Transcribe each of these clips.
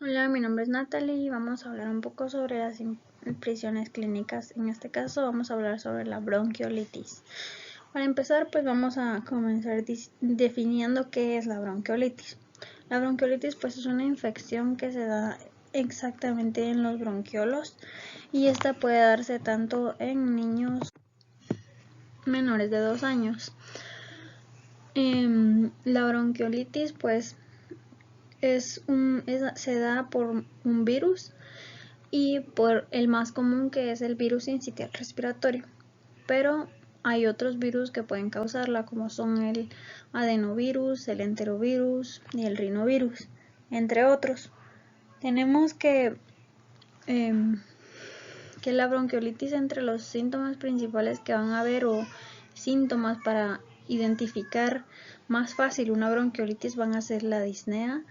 Hola, mi nombre es Natalie y vamos a hablar un poco sobre las impresiones clínicas. En este caso vamos a hablar sobre la bronquiolitis. Para empezar, pues vamos a comenzar definiendo qué es la bronquiolitis. La bronquiolitis pues es una infección que se da exactamente en los bronquiolos y esta puede darse tanto en niños menores de 2 años. La bronquiolitis pues se da por un virus y por el más común, que es el virus sincitial respiratorio, pero hay otros virus que pueden causarla, como son el adenovirus, el enterovirus y el rinovirus, entre otros. Tenemos que la bronquiolitis, entre los síntomas principales que van a haber o síntomas para identificar más fácil una bronquiolitis, van a ser la disnea,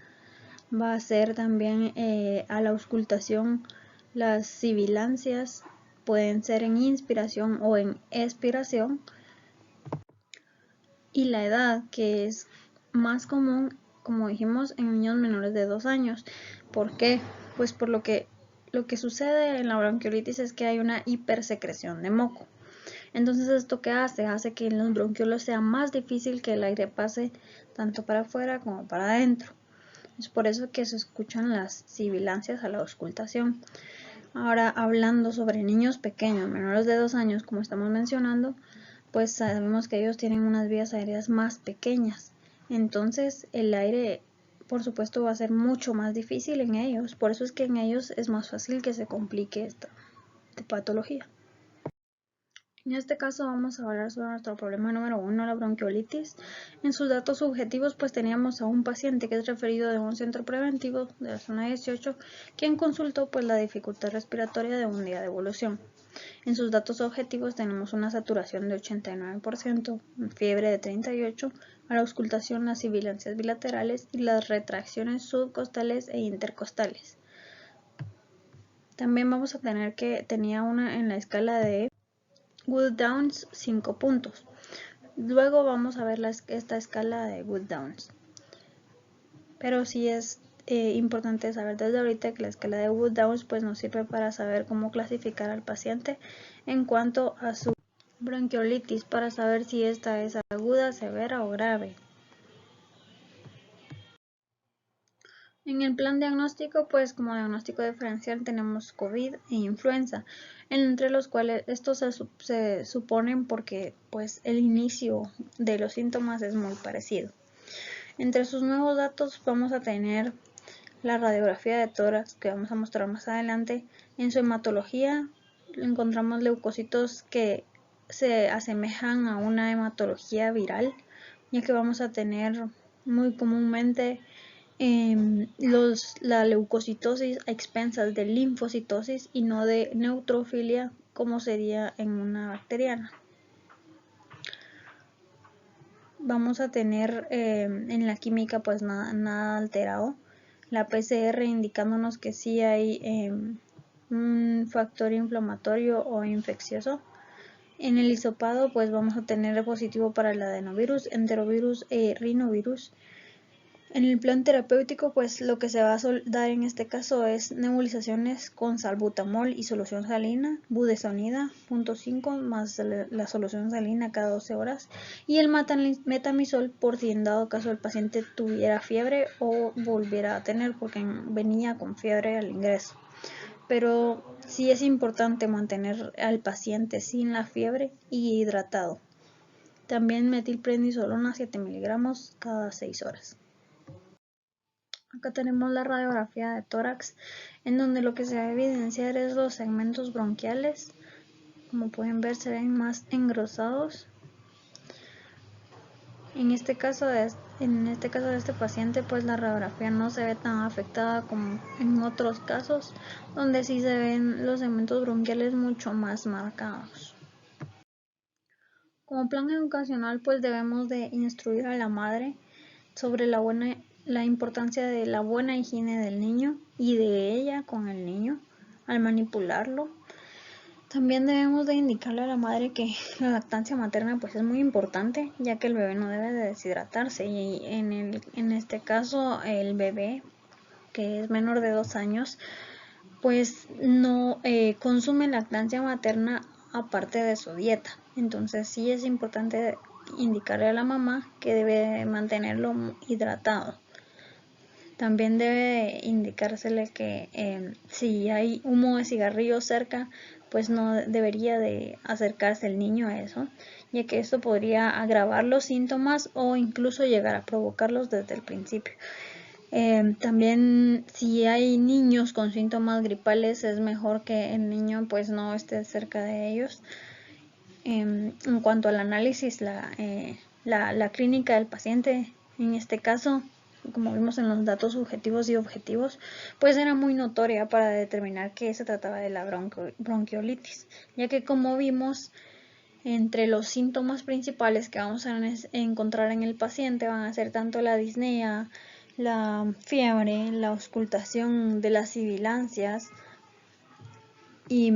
va a ser también a la auscultación. Las sibilancias pueden ser en inspiración o en expiración, y la edad, que es más común, como dijimos, en niños menores de 2 años. ¿Por qué? Pues por lo que sucede en la bronquiolitis es que hay una hipersecreción de moco. Entonces, ¿esto qué hace? Hace que en los bronquiolos sea más difícil que el aire pase tanto para afuera como para adentro. Es por eso que se escuchan las sibilancias a la auscultación. Ahora, hablando sobre niños pequeños, menores de 2 años, como estamos mencionando, pues sabemos que ellos tienen unas vías aéreas más pequeñas. Entonces, el aire, por supuesto, va a ser mucho más difícil en ellos. Por eso es que en ellos es más fácil que se complique esta patología. En este caso vamos a hablar sobre nuestro problema número 1, la bronquiolitis. En sus datos subjetivos pues teníamos a un paciente que es referido de un centro preventivo de la zona 18, quien consultó pues la dificultad respiratoria de un día de evolución. En sus datos objetivos tenemos una saturación de 89%, fiebre de 38, a la auscultación las sibilancias bilaterales y las retracciones subcostales e intercostales. También vamos a tener que tenía una en la escala de Wood-Downs 5 puntos. Luego vamos a ver esta escala de Wood-Downs. Pero sí es importante saber desde ahorita que la escala de Wood-Downs pues nos sirve para saber cómo clasificar al paciente en cuanto a su bronquiolitis, para saber si esta es aguda, severa o grave. En el plan diagnóstico, pues como diagnóstico diferencial tenemos COVID e influenza, entre los cuales estos se suponen porque pues el inicio de los síntomas es muy parecido. Entre sus nuevos datos vamos a tener la radiografía de tórax, que vamos a mostrar más adelante. En su hematología encontramos leucocitos que se asemejan a una hematología viral, ya que vamos a tener muy comúnmente la leucocitosis a expensas de linfocitosis y no de neutrofilia, como sería en una bacteriana. Vamos a tener en la química pues nada alterado. La PCR indicándonos que sí hay un factor inflamatorio o infeccioso. En el hisopado pues vamos a tener positivo para el adenovirus, enterovirus e rinovirus. En el plan terapéutico, pues lo que se va a dar en este caso es nebulizaciones con salbutamol y solución salina, budesonida 0.5 más la solución salina cada 12 horas, y el metamisol por si en dado caso el paciente tuviera fiebre o volviera a tener, porque venía con fiebre al ingreso. Pero sí es importante mantener al paciente sin la fiebre y hidratado. También metilprednisolona 7 miligramos cada 6 horas. Acá tenemos la radiografía de tórax, en donde lo que se va a evidenciar es los segmentos bronquiales. Como pueden ver, se ven más engrosados. En este caso de este paciente, pues la radiografía no se ve tan afectada como en otros casos, donde sí se ven los segmentos bronquiales mucho más marcados. Como plan educacional, pues debemos de instruir a la madre sobre la importancia de la buena higiene del niño y de ella con el niño al manipularlo. También debemos de indicarle a la madre que la lactancia materna pues es muy importante, ya que el bebé no debe de deshidratarse, y en este caso el bebé que es menor de 2 años, pues no consume lactancia materna aparte de su dieta. Entonces sí es importante indicarle a la mamá que debe mantenerlo hidratado. También debe indicársele que si hay humo de cigarrillo cerca, pues no debería de acercarse el niño a eso, ya que esto podría agravar los síntomas o incluso llegar a provocarlos desde el principio. También si hay niños con síntomas gripales, es mejor que el niño pues no esté cerca de ellos. En cuanto al análisis, la clínica del paciente, en este caso, como vimos en los datos subjetivos y objetivos, pues era muy notoria para determinar que se trataba de la bronquiolitis, ya que como vimos, entre los síntomas principales que vamos a encontrar en el paciente van a ser tanto la disnea, la fiebre, la auscultación de las sibilancias y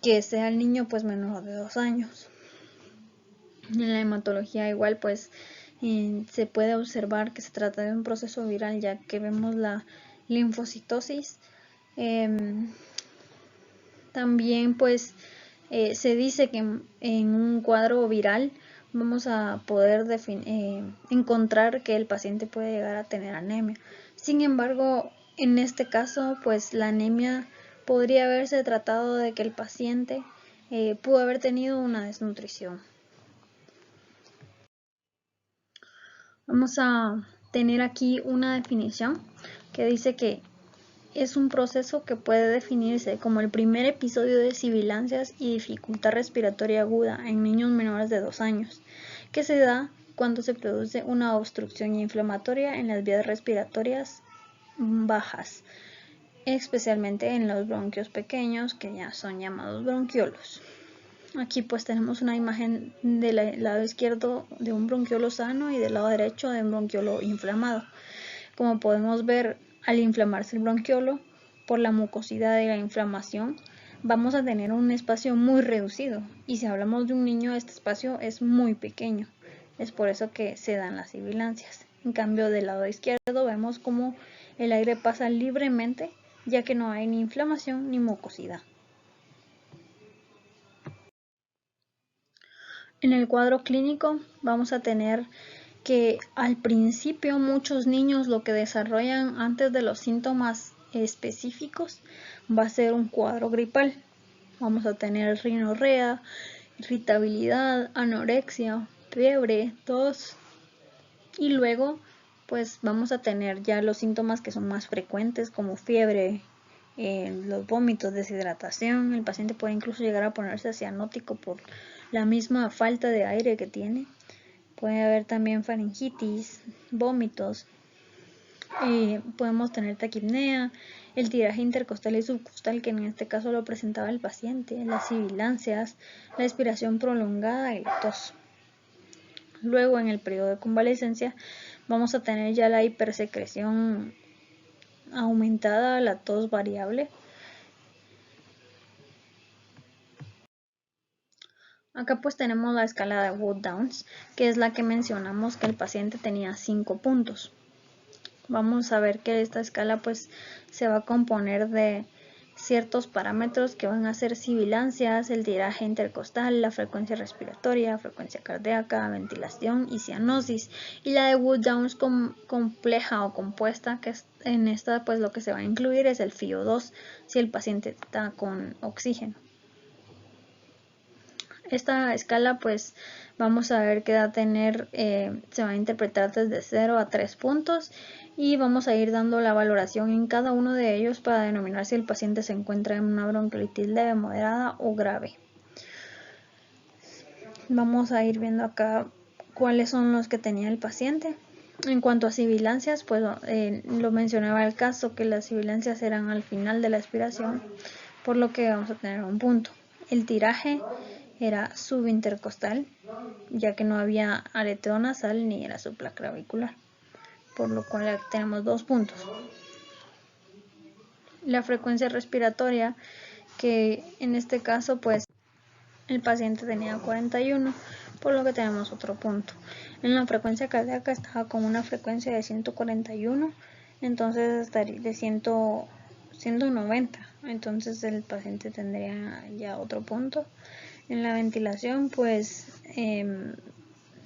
que sea el niño pues menor de 2 años. En la hematología igual pues se puede observar que se trata de un proceso viral, ya que vemos la linfocitosis. También pues se dice que en un cuadro viral vamos a poder encontrar que el paciente puede llegar a tener anemia. Sin embargo, en este caso, pues la anemia podría haberse tratado de que el paciente pudo haber tenido una desnutrición. Vamos a tener aquí una definición que dice que es un proceso que puede definirse como el primer episodio de sibilancias y dificultad respiratoria aguda en niños menores de 2 años, que se da cuando se produce una obstrucción inflamatoria en las vías respiratorias bajas, especialmente en los bronquios pequeños, que ya son llamados bronquiolos. Aquí pues tenemos una imagen del lado izquierdo de un bronquiolo sano y del lado derecho de un bronquiolo inflamado. Como podemos ver, al inflamarse el bronquiolo por la mucosidad y la inflamación, vamos a tener un espacio muy reducido, y si hablamos de un niño, este espacio es muy pequeño. Es por eso que se dan las sibilancias. En cambio, del lado izquierdo vemos como el aire pasa libremente, ya que no hay ni inflamación ni mucosidad. En el cuadro clínico vamos a tener que al principio muchos niños lo que desarrollan antes de los síntomas específicos va a ser un cuadro gripal. Vamos a tener rinorrea, irritabilidad, anorexia, fiebre, tos, y luego pues vamos a tener ya los síntomas que son más frecuentes, como fiebre, los vómitos, deshidratación. El paciente puede incluso llegar a ponerse cianótico por la misma falta de aire que tiene. Puede haber también faringitis, vómitos. Podemos tener taquipnea, el tiraje intercostal y subcostal, que en este caso lo presentaba el paciente, las sibilancias, la expiración prolongada y la tos. Luego, en el periodo de convalecencia, vamos a tener ya la hipersecreción aumentada, la tos variable. Acá pues tenemos la escala de Wood-Downs, que es la que mencionamos que el paciente tenía 5 puntos. Vamos a ver que esta escala pues se va a componer de ciertos parámetros que van a ser sibilancias, el tiraje intercostal, la frecuencia respiratoria, frecuencia cardíaca, ventilación y cianosis. Y la de Wood-Downs compleja o compuesta, que en esta pues lo que se va a incluir es el FiO2 si el paciente está con oxígeno. Esta escala pues vamos a ver que va a tener, se va a interpretar desde 0 a 3 puntos, y vamos a ir dando la valoración en cada uno de ellos para denominar si el paciente se encuentra en una bronquiolitis leve, moderada o grave. Vamos a ir viendo acá cuáles son los que tenía el paciente. En cuanto a sibilancias, pues lo mencionaba el caso, que las sibilancias eran al final de la expiración, por lo que vamos a tener un punto. El tiraje era subintercostal, ya que no había aleteo nasal ni era supraclavicular, por lo cual tenemos 2 puntos. La frecuencia respiratoria, que en este caso pues el paciente tenía 41, por lo que tenemos otro punto. En la frecuencia cardíaca estaba con una frecuencia de 141, entonces estaría de 190. Entonces el paciente tendría ya otro punto. En la ventilación, pues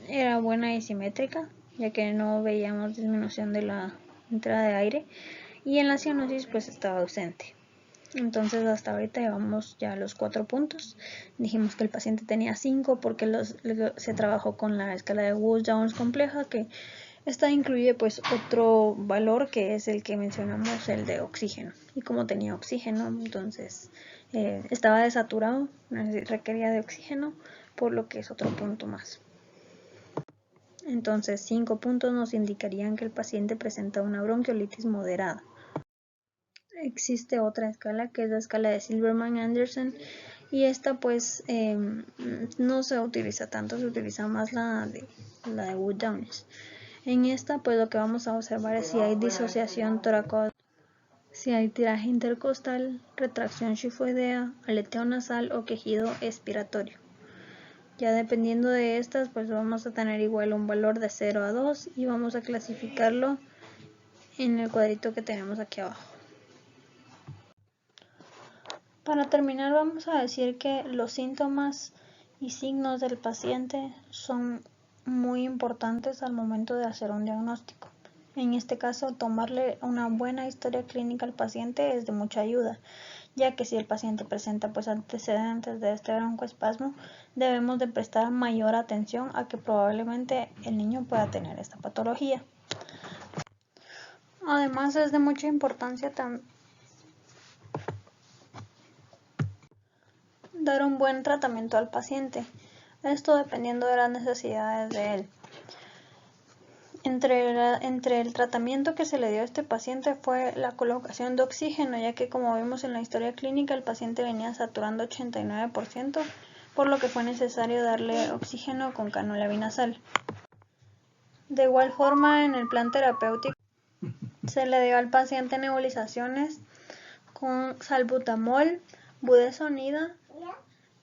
era buena y simétrica, ya que no veíamos disminución de la entrada de aire, y en la cianosis pues estaba ausente. Entonces hasta ahorita llevamos ya los 4 puntos. Dijimos que el paciente tenía 5 porque se trabajó con la escala de Wood-Jones compleja, que esta incluye pues otro valor que es el que mencionamos, el de oxígeno. Y como tenía oxígeno, entonces estaba desaturado, requería de oxígeno, por lo que es otro punto más. Entonces 5 puntos nos indicarían que el paciente presenta una bronquiolitis moderada. Existe otra escala que es la escala de Silverman-Anderson, y esta pues no se utiliza tanto, se utiliza más la de Wood-Jones. En esta pues lo que vamos a observar es si hay disociación torácica, si hay tiraje intercostal, retracción sifoidea, aleteo nasal o quejido expiratorio. Ya dependiendo de estas pues vamos a tener igual un valor de 0 a 2 y vamos a clasificarlo en el cuadrito que tenemos aquí abajo. Para terminar, vamos a decir que los síntomas y signos del paciente son muy importantes al momento de hacer un diagnóstico. En este caso, tomarle una buena historia clínica al paciente es de mucha ayuda, ya que si el paciente presenta pues antecedentes de este broncoespasmo, debemos de prestar mayor atención a que probablemente el niño pueda tener esta patología. Además, es de mucha importancia dar un buen tratamiento al paciente, esto dependiendo de las necesidades de él. Entre el tratamiento que se le dio a este paciente fue la colocación de oxígeno, ya que como vimos en la historia clínica el paciente venía saturando 89%, por lo que fue necesario darle oxígeno con cánula binasal. De igual forma, en el plan terapéutico se le dio al paciente nebulizaciones con salbutamol, budesonida.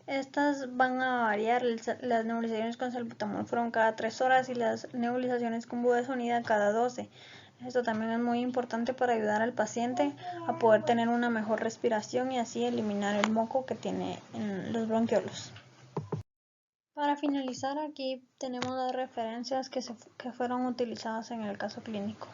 Estas van a variar, las nebulizaciones con salbutamol fueron cada 3 horas y las nebulizaciones con budesonida cada 12. Esto también es muy importante para ayudar al paciente a poder tener una mejor respiración y así eliminar el moco que tiene en los bronquiolos. Para finalizar, aquí tenemos las referencias que fueron utilizadas en el caso clínico.